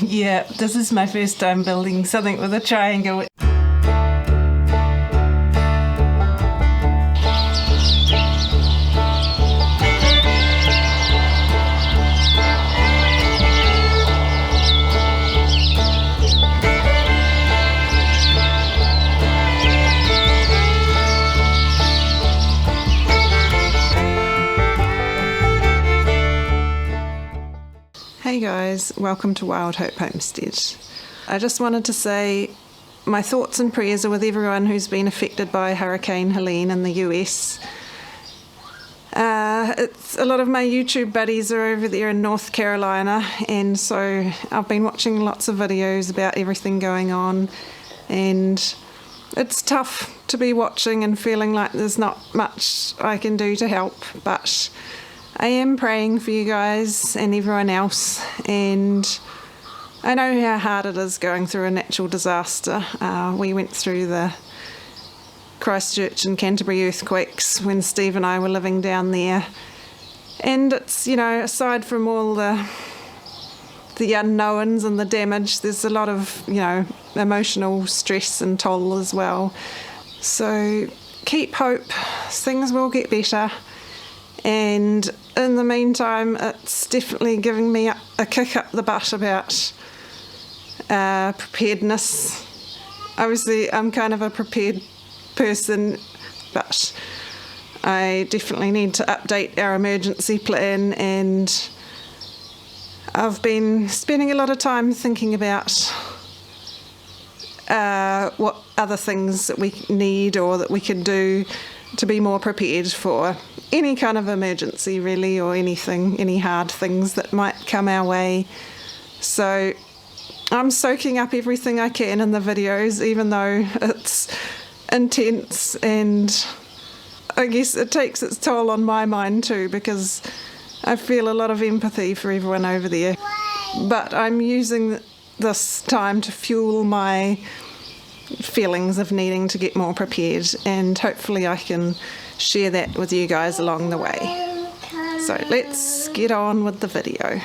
Yeah, this is my first time building something with a triangle. Hey guys, welcome to Wild Hope Homestead. I just wanted to say my thoughts and prayers are with everyone who's been affected by Hurricane Helene in the US. A lot of my YouTube buddies are over there in North Carolina, and so I've been watching lots of videos about everything going on, and it's tough to be watching and feeling like there's not much I can do to help, but I am praying for you guys and everyone else, and I know how hard it is going through a natural disaster. We went through the Christchurch and Canterbury earthquakes when Steve and I were living down there, and it's, you know, aside from all the unknowns and the damage, there's a lot of, you know, emotional stress and toll as well. So keep hope, things will get better. And in the meantime, it's definitely giving me a kick up the butt about preparedness. Obviously, I'm kind of a prepared person, but I definitely need to update our emergency plan, and I've been spending a lot of time thinking about what other things that we need or that we could do to be more prepared for any kind of emergency, really, or anything, any hard things that might come our way. So I'm soaking up everything I can in the videos, even though it's intense, and I guess it takes its toll on my mind too, because I feel a lot of empathy for everyone over there. But I'm using this time to fuel my feelings of needing to get more prepared, and hopefully I can share that with you guys along the way. So let's get on with the video.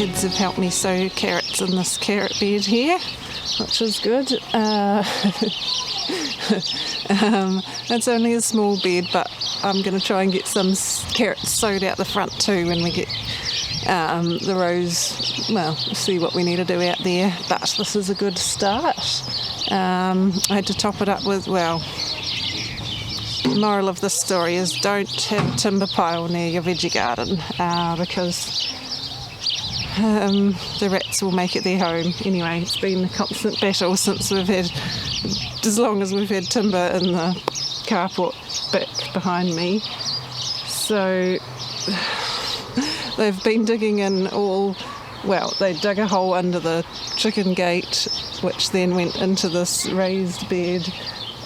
kids have helped me sow carrots in this carrot bed here, which is good. It's only a small bed, but I'm going to try and get some carrots sowed out the front too when we get the rows. Well, see what we need to do out there, but this is a good start. I had to top it up with, well, moral of the story is don't have timber pile near your veggie garden because the rats will make it their home. Anyway, it's been a constant battle since as long as we've had timber in the carport back behind me. So they've been digging in they dug a hole under the chicken gate, which then went into this raised bed,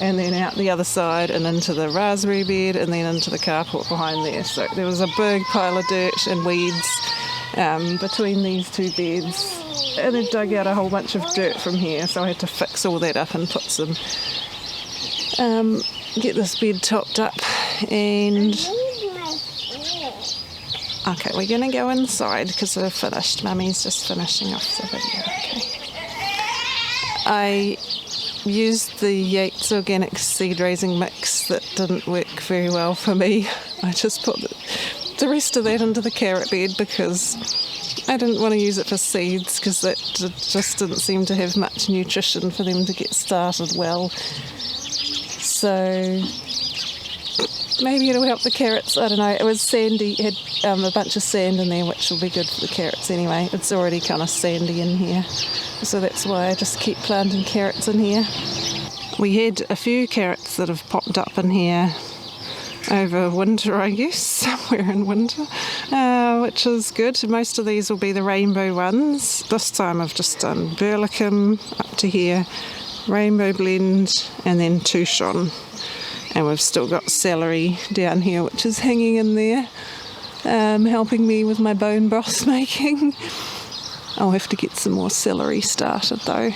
and then out the other side and into the raspberry bed, and then into the carport behind there. So there was a big pile of dirt and weeds between these two beds, and they've dug out a whole bunch of dirt from here, so I had to fix all that up and put some get this bed topped up. And okay, we're going to go inside because we're finished. Mummy's just finishing off the video. Okay, I used the Yates organic seed raising mix that didn't work very well for me. I just put the rest of that into the carrot bed because I didn't want to use it for seeds because that just didn't seem to have much nutrition for them to get started well. So maybe it'll help the carrots, I don't know. It was sandy, it had a bunch of sand in there, which will be good for the carrots anyway. It's already kind of sandy in here, so that's why I just keep planting carrots in here. We had a few carrots that have popped up in here over winter, I guess, somewhere in winter, which is good. Most of these will be the rainbow ones. This time I've just done Burlicum up to here, Rainbow Blend, and then Touchon. And we've still got celery down here, which is hanging in there, helping me with my bone broth making. I'll have to get some more celery started though,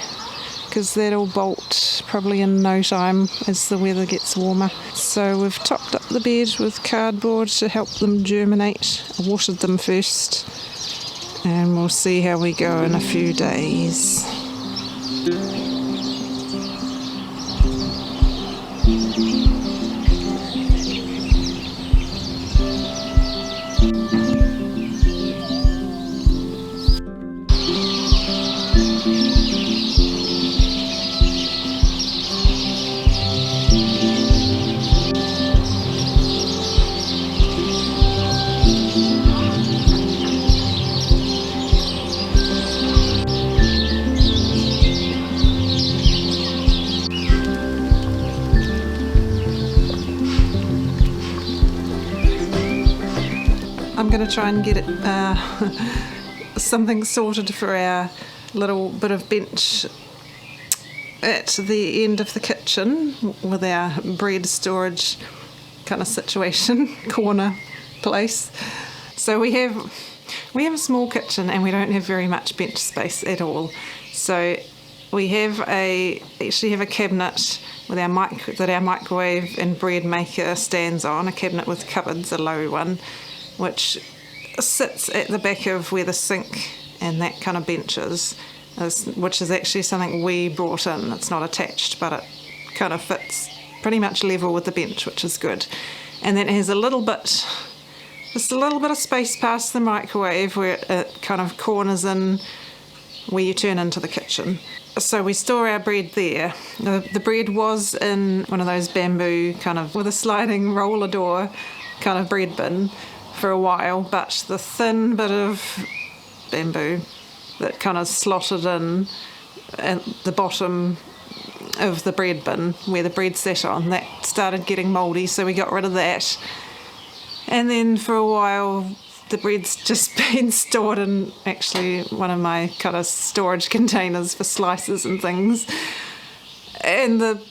because that'll bolt probably in no time as the weather gets warmer. So we've topped up the bed with cardboard to help them germinate. I watered them first, and we'll see how we go in a few days. I'm going to try and get it something sorted for our little bit of bench at the end of the kitchen with our bread storage kind of situation, corner place. So we have a small kitchen and we don't have very much bench space at all. So we actually have a cabinet with that our microwave and bread maker stands on, a cabinet with cupboards, a low one, which sits at the back of where the sink and that kind of bench is, which is actually something we brought in. It's not attached, but it kind of fits pretty much level with the bench, which is good. And then it has just a little bit of space past the microwave where it kind of corners in where you turn into the kitchen. So we store our bread there. The bread was in one of those bamboo kind of with a sliding roller door kind of bread bin for a while, but the thin bit of bamboo that kind of slotted in at the bottom of the bread bin where the bread sat on, that started getting mouldy, so we got rid of that. And then for a while the bread's just been stored in actually one of my kind of storage containers for slices and things, and the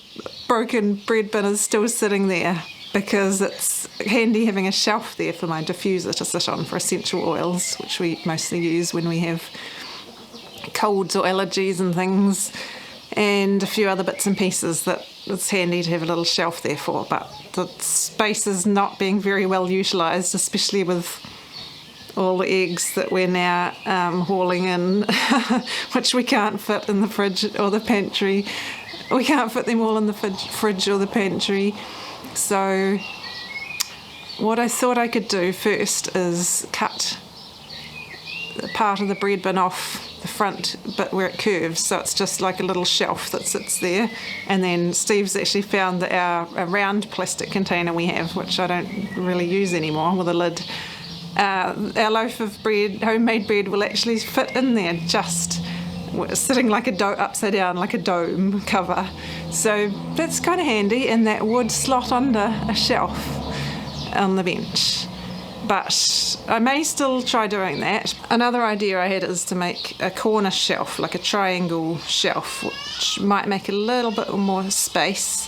broken bread bin is still sitting there because it's handy having a shelf there for my diffuser to sit on for essential oils, which we mostly use when we have colds or allergies and things, and a few other bits and pieces that it's handy to have a little shelf there for. But the space is not being very well utilised, especially with all the eggs that we're now hauling in, which we can't fit in the fridge or the pantry. We can't fit them all in the fridge or the pantry. So what I thought I could do first is cut part of the bread bin off the front bit where it curves, so it's just like a little shelf that sits there. And then Steve's actually found that our round plastic container we have, which I don't really use anymore, with a lid, our loaf of bread, homemade bread, will actually fit in there, just sitting like a upside down like a dome cover. So that's kind of handy, and that would slot under a shelf on the bench. But I may still try doing that. Another idea I had is to make a corner shelf, like a triangle shelf, which might make a little bit more space.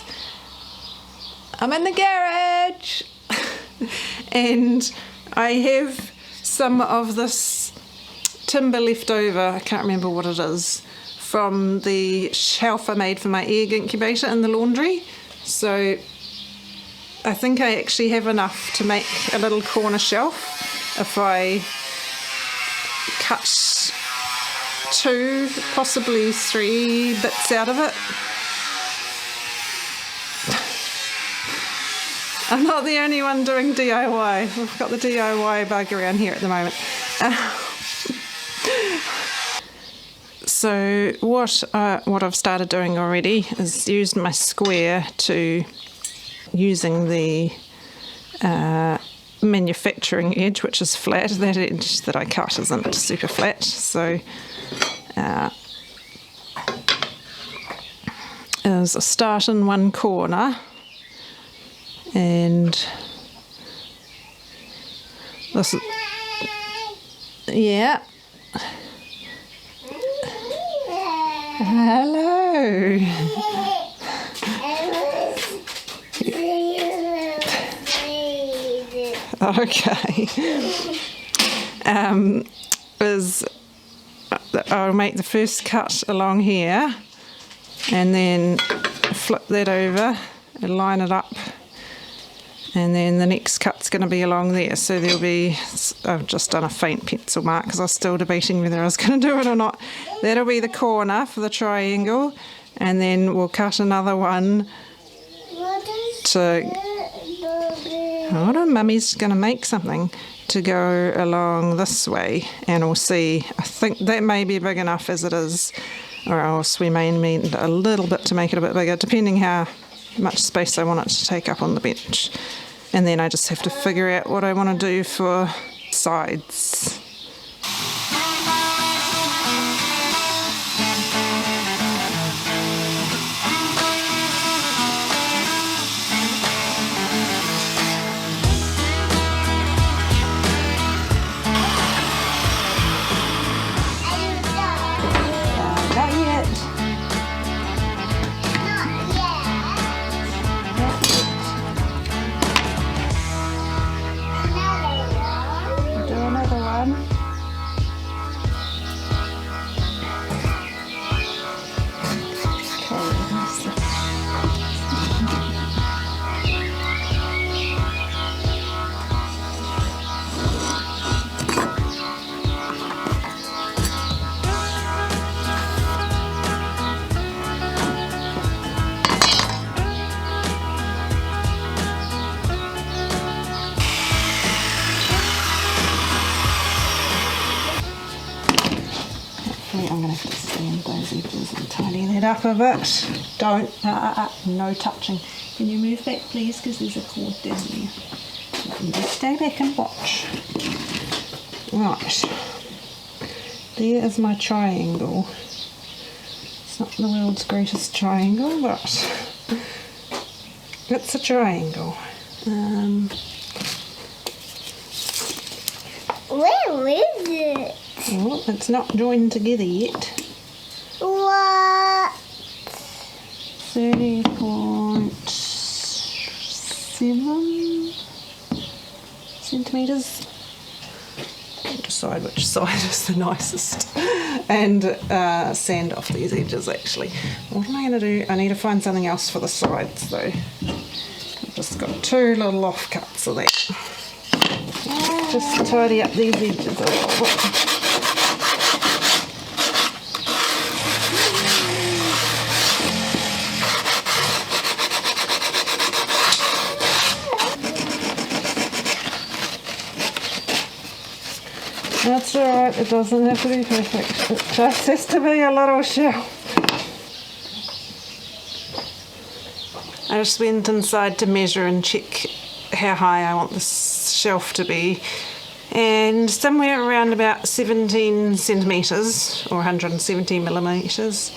I'm in the garage! And I have some of this timber left over, I can't remember what it is, from the shelf I made for my egg incubator in the laundry. So I think I actually have enough to make a little corner shelf if I cut 2, possibly 3 bits out of it. I'm not the only one doing DIY. We've got the DIY bug around here at the moment. So what I've started doing already is used my square to using the manufacturing edge, which is flat. That edge that I cut isn't super flat, so is a start in one corner, and this is, yeah. Hello. Okay. I'll make the first cut along here, and then flip that over and line it up, and then the next cut's going to be along there. So there'll be, I've just done a faint pencil mark because I was still debating whether I was going to do it or not. That'll be the corner for the triangle, and then we'll cut another one to, hold on, Mummy's going to make something to go along this way, and we'll see. I think that may be big enough as it is, or else we may need a little bit to make it a bit bigger, depending how much space I want it to take up on the bench. And then I just have to figure out what I want to do for sides. I'm going to have to sand those edges and tidy that up a bit. Don't, no touching. Can you move back please, because there's a cord down there. You just stay back and watch. Right, there is my triangle. It's not the world's greatest triangle, but it's a triangle. Where is it? Well, it's not joined together yet. What? 30.7 centimetres. Decide which side is the nicest. And sand off these edges actually. What am I going to do? I need to find something else for the sides though. I've just got 2 little offcuts of that. Just tidy up these edges a little bit. That's alright, it doesn't have to be perfect. It just has to be a little shelf. I just went inside to measure and check how high I want this shelf to be, and somewhere around about 17 centimetres or 170 millimetres.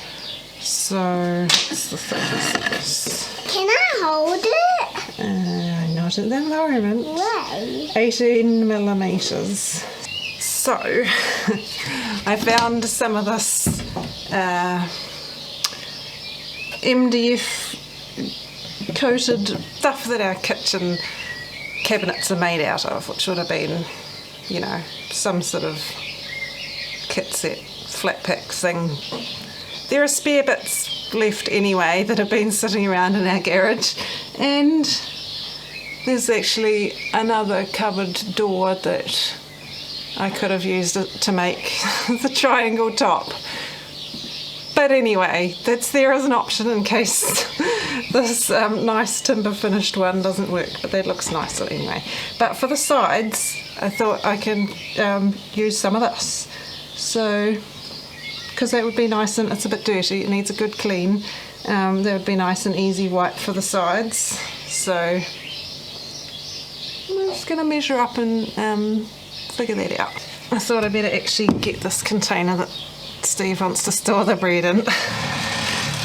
So what's the thickness of this? Can I hold it? Not at the moment. Why? 18 millimetres. So I found some of this MDF coated stuff that our kitchen cabinets are made out of, which would have been, you know, some sort of kit set flat pack thing. There are spare bits left anyway that have been sitting around in our garage, and there's actually another cupboard door that I could have used it to make the triangle top. But anyway, that's there as an option in case this nice timber finished one doesn't work, but that looks nicer anyway. But for the sides, I thought I can use some of this. So, because that would be nice, and it's a bit dirty, it needs a good clean. That would be nice and easy white for the sides. So, I'm just going to measure up and figure that out. I thought I'd better actually get this container that Steve wants to store the bread in,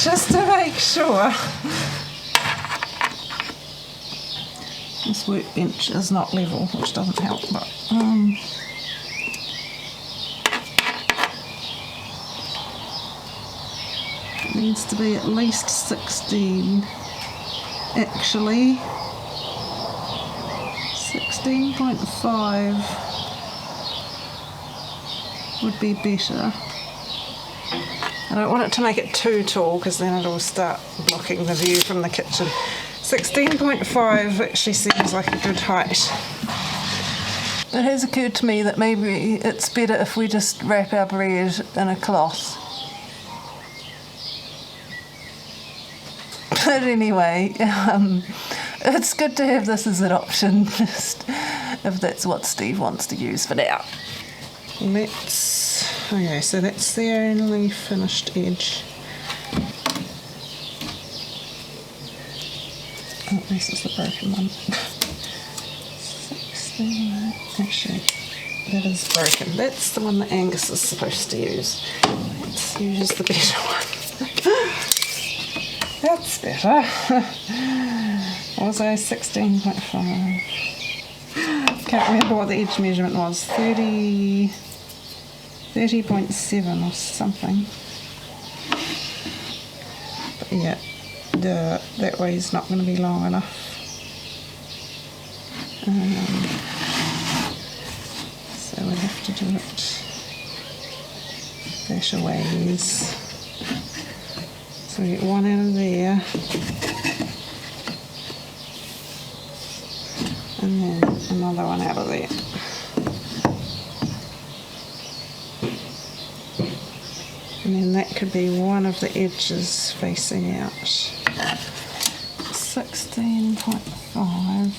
just to make sure. This workbench is not level, which doesn't help, but it needs to be at least 16. Actually, 16.5 would be better. I don't want it to make it too tall because then it'll start blocking the view from the kitchen. 16.5 actually seems like a good height. It has occurred to me that maybe it's better if we just wrap our bread in a cloth. But anyway, it's good to have this as an option, just if that's what Steve wants to use for now. Okay, so that's the only finished edge. Oh, this is the broken one. 16, actually, that is broken. That's the one that Angus is supposed to use. Let's use the better one. That's better. What was I, 16.5? Can't remember what the edge measurement was. 30.7 or something. But yeah, that way is not going to be long enough. So we'll have to do it better ways. So we get one out of there, and then another one out of there. And then that could be one of the edges facing out. 16.5.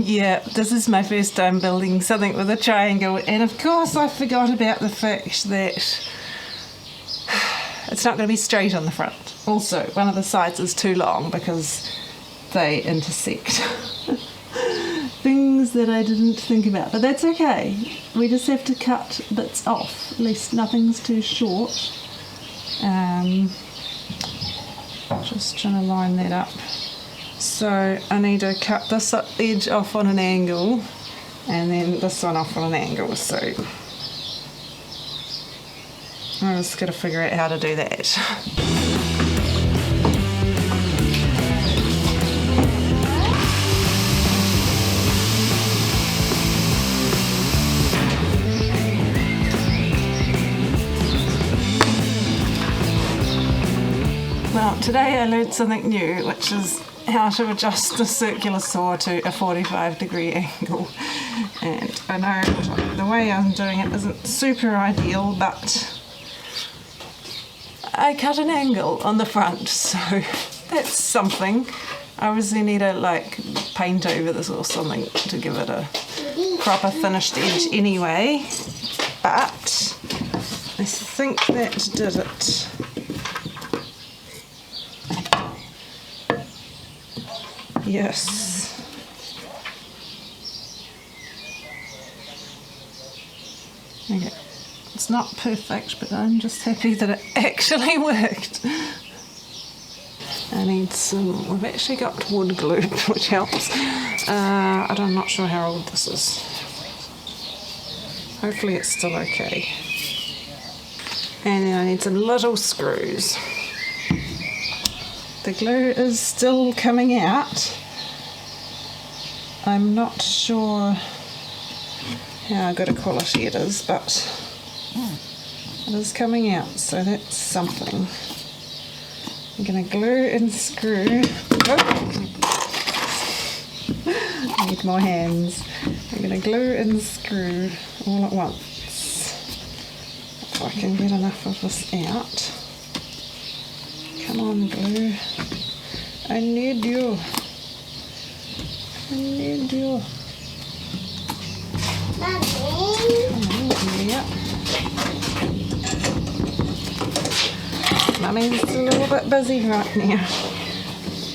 Yeah, this is my first time building something with a triangle, and of course I forgot about the fact that it's not going to be straight on the front. Also, one of the sides is too long because they intersect. Things that I didn't think about, but that's okay. We just have to cut bits off, at least nothing's too short. Just trying to line that up. So I need to cut this edge off on an angle and then this one off on an angle, so I'm just got to figure out how to do that. Well, today I learned something new, which is how to adjust the circular saw to a 45-degree angle. And I know the way I'm doing it isn't super ideal, but I cut an angle on the front, so that's something. I obviously need to like paint over this or something to give it a proper finished edge anyway, but I think that did it. Yes. Okay. It's not perfect, but I'm just happy that it actually worked. I need some, we've actually got wood glue, which helps. I'm not sure how old this is. Hopefully it's still okay. And then I need some little screws. The glue is still coming out. I'm not sure how good a quality it is, but it is coming out, so that's something. I'm going to glue and screw. I need more hands. I'm going to glue and screw all at once. If I can get enough of this out. Come on, glue. I need you. I need you. Yep. Mummy's a little bit busy right now.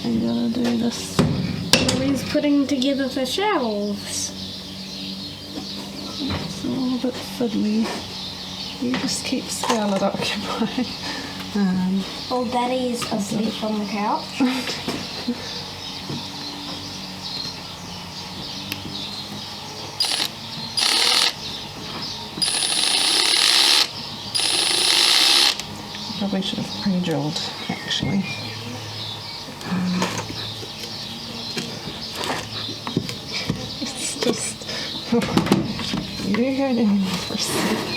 I'm gonna do this. Mummy's putting together the shelves. It's a little bit fiddly. You just keep Scarlett occupied. Well, Daddy's asleep on the couch. Probably should have pre-drilled, actually. It's just... you go down for a sec.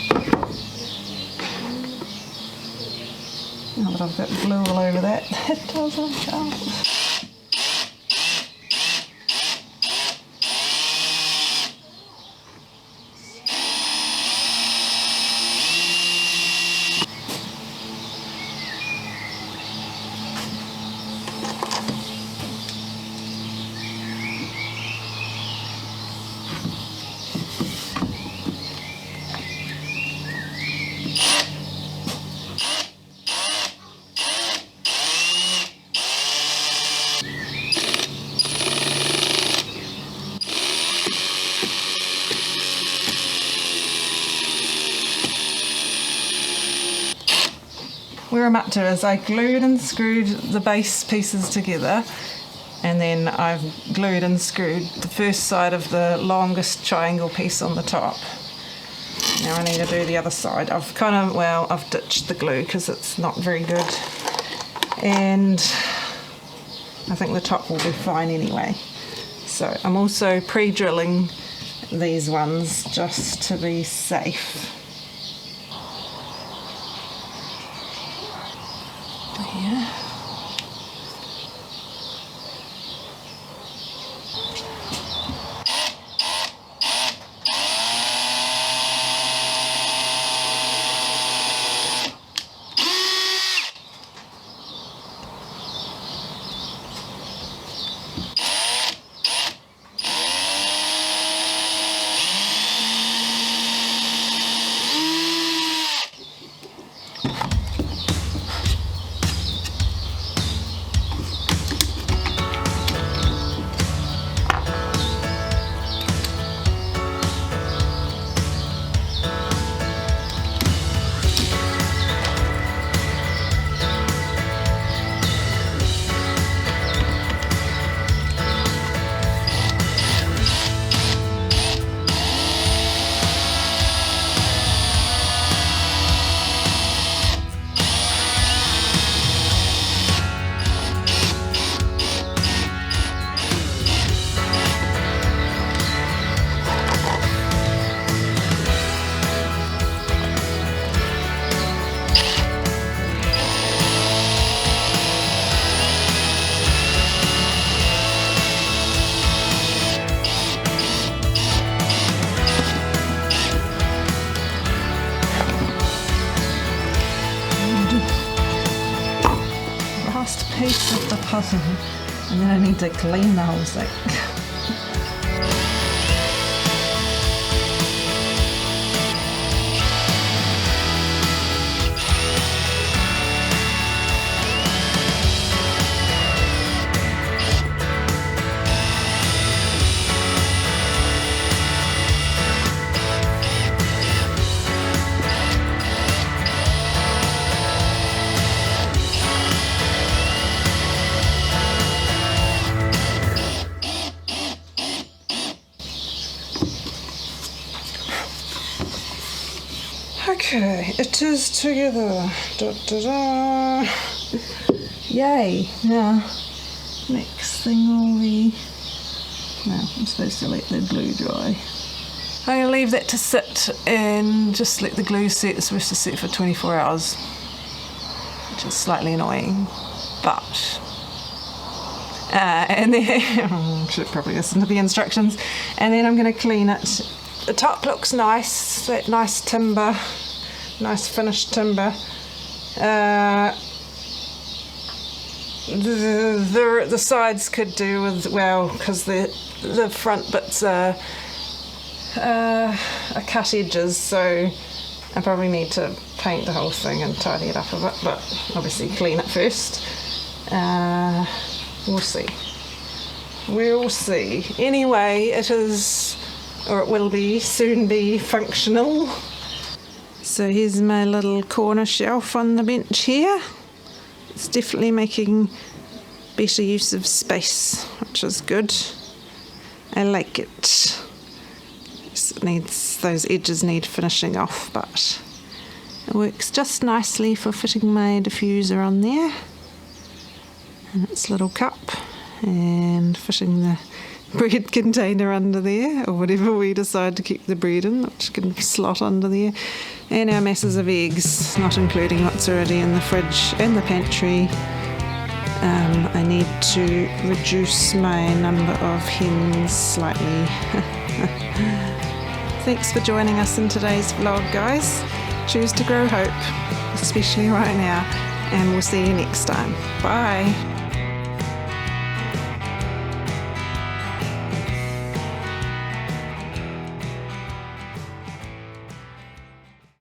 Now that I've got glue all over that, that doesn't help. Where I'm up to is I glued and screwed the base pieces together, and then I've glued and screwed the first side of the longest triangle piece on the top. Now I need to do the other side. I've ditched the glue because it's not very good, and I think the top will be fine anyway. So I'm also pre-drilling these ones just to be safe. Yeah. piece of the puzzle, and then I need to clean the whole thing. Okay, it is together. Da, da, da. Yay! Now, next thing will be. Now, I'm supposed to let the glue dry. I'm going to leave that to sit and just let the glue set. It's supposed to sit for 24 hours, which is slightly annoying, but. And then, should probably listen to the instructions. And then I'm going to clean it. The top looks nice, that nice timber, nice finished timber. The sides could do with, well, because the front bits are cut edges, so I probably need to paint the whole thing and tidy it up a bit, but obviously clean it first. We'll see. We'll see. Anyway, it is, or it will be, soon be functional. So here's my little corner shelf on the bench here. It's definitely making better use of space, which is good. I like it. It needs, those edges need finishing off, but it works just nicely for fitting my diffuser on there. And its little cup, and fitting the bread container under there, or whatever we decide to keep the bread in, which can slot under there, and our masses of eggs, not including what's already in the fridge and the pantry. I need to reduce my number of hens slightly. Thanks for joining us in today's vlog, guys. Choose to grow hope, especially right now, and we'll see you next time. Bye.